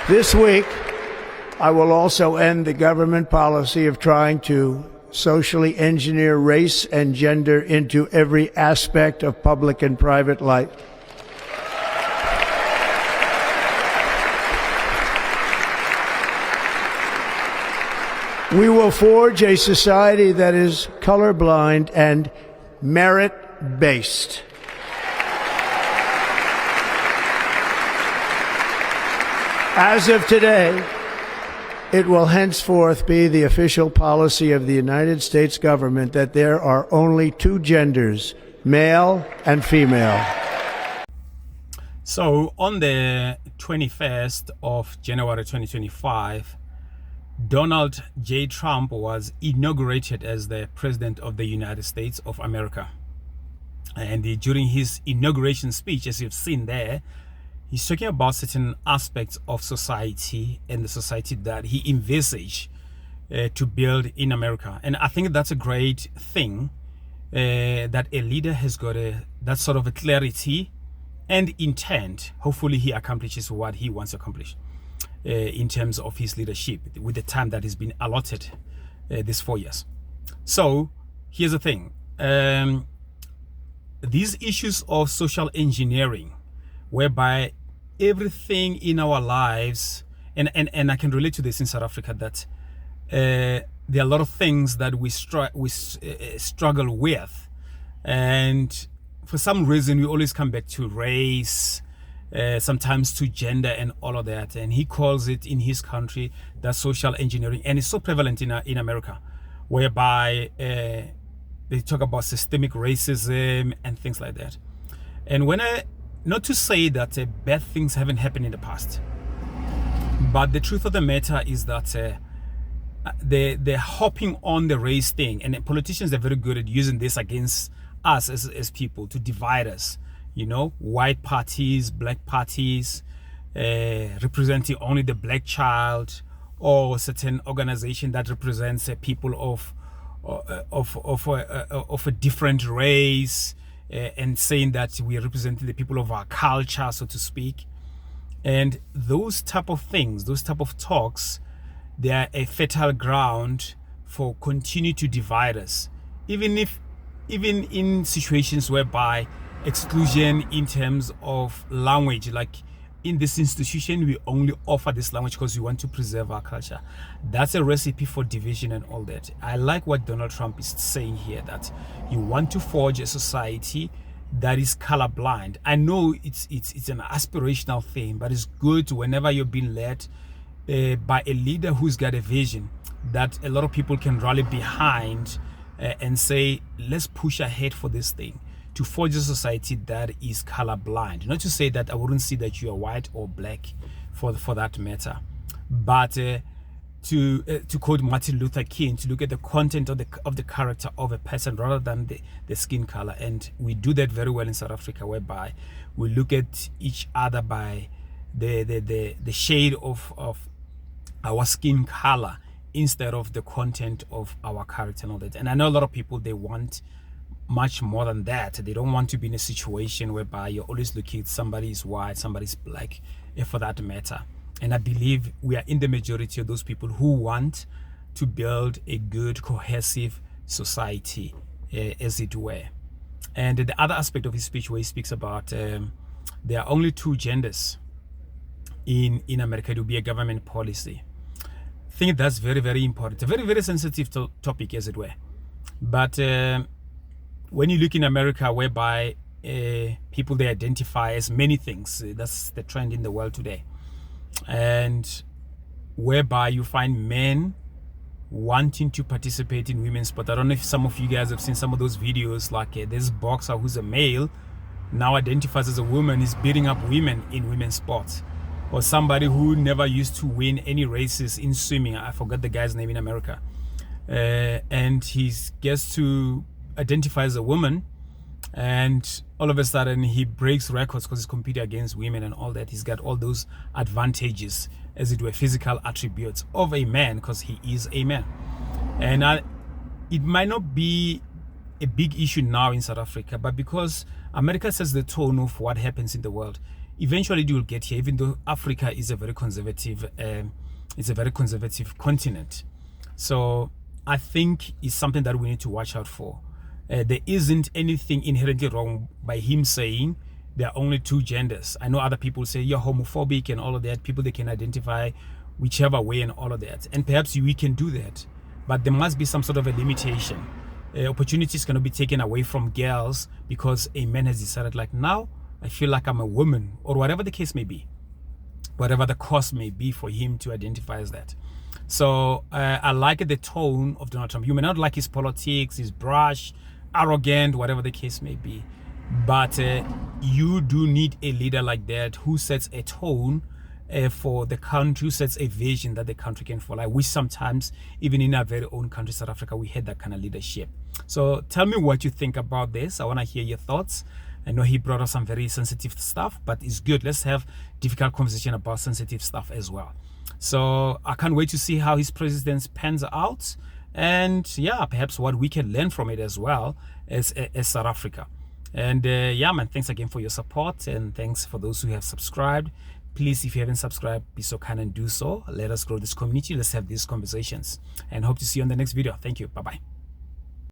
This week, I will also end the government policy of trying to socially engineer race and gender into every aspect of public and private life. We will forge a society that is colorblind and merit-based. As of today, it will henceforth be the official policy of the United States government that there are only two genders, male and female. So on the 21st of January 2025, Donald J. Trump was inaugurated as the President of the United States of America. And during his inauguration speech, as you've seen there, he's talking about certain aspects of society and the society that he envisaged to build in America. And I think that's a great thing, that a leader has got that sort of a clarity and intent. Hopefully he accomplishes what he wants to accomplish in terms of his leadership with the time that has been allotted these 4 years. So here's the thing. These issues of social engineering, whereby everything in our lives, and I can relate to this in South Africa, that there are a lot of things that we struggle with, and for some reason we always come back to race, sometimes to gender and all of that, and he calls it in his country that social engineering, and it's so prevalent in America, whereby they talk about systemic racism and things like that. And not to say that bad things haven't happened in the past, but the truth of the matter is that they're hopping on the race thing, and politicians are very good at using this against us as people to divide us. You know, white parties, black parties, representing only the black child, or certain organization that represents people of a different race, and saying that we are representing the people of our culture, so to speak. And those type of things, those type of talks, they are a fertile ground for continue to divide us, even in situations whereby exclusion in terms of language, like in this institution we only offer this language because we want to preserve our culture. That's a recipe for division and all that. I like what Donald Trump is saying here, that you want to forge a society that is colorblind. I know it's an aspirational thing, but it's good whenever you're being led by a leader who's got a vision that a lot of people can rally behind, and say, let's push ahead for this thing, to forge a society that is colorblind. Not to say that I wouldn't see that you are white or black, for that matter, but to quote Martin Luther King, to look at the content of the character of a person rather than the skin color. And we do that very well in South Africa, whereby we look at each other by the shade of our skin color instead of the content of our character and all that. And I know a lot of people, they want much more than that. They don't want to be in a situation whereby you're always looking at somebody's white, somebody's black, for that matter. And I believe we are in the majority of those people who want to build a good, cohesive society, as it were. And the other aspect of his speech, where he speaks about there are only two genders in America, it will be a government policy. I think that's very, very important. It's a very, very sensitive topic, as it were. But when you look in America, whereby people, they identify as many things, that's the trend in the world today, and whereby you find men wanting to participate in women's sport. I don't know if some of you guys have seen some of those videos, like this boxer who's a male now identifies as a woman, is beating up women in women's sports. Or somebody who never used to win any races in swimming, I forgot the guy's name in America, and he gets to identify as a woman, and all of a sudden he breaks records because he's competing against women and all that. He's got all those advantages, as it were, physical attributes of a man, because he is a man. And it might not be a big issue now in South Africa, but because America sets the tone of what happens in the world, eventually you will get here, even though Africa is a very conservative, continent. So I think it's something that we need to watch out for. There isn't anything inherently wrong by him saying there are only two genders. I know other people say you're homophobic and all of that. People, they can identify whichever way and all of that. And perhaps we can do that. But there must be some sort of a limitation. Opportunities cannot be taken away from girls because a man has decided, like, now I feel like I'm a woman, or whatever the case may be, whatever the cost may be for him to identify as that. So I like the tone of Donald Trump. You may not like his politics, his brash, arrogant, whatever the case may be, but you do need a leader like that who sets a tone for the country, who sets a vision that the country can follow. I wish sometimes, even in our very own country, South Africa, we had that kind of leadership. So tell me what you think about this. I want to hear your thoughts. I know he brought us some very sensitive stuff, but it's good. Let's have difficult conversation about sensitive stuff as well. So I can't wait to see how his presidency pans out. And yeah, perhaps what we can learn from it as well as South Africa. And yeah, man, thanks again for your support. And thanks for those who have subscribed. Please, if you haven't subscribed, be so kind and do so. Let us grow this community. Let's have these conversations. And hope to see you on the next video. Thank you. Bye-bye.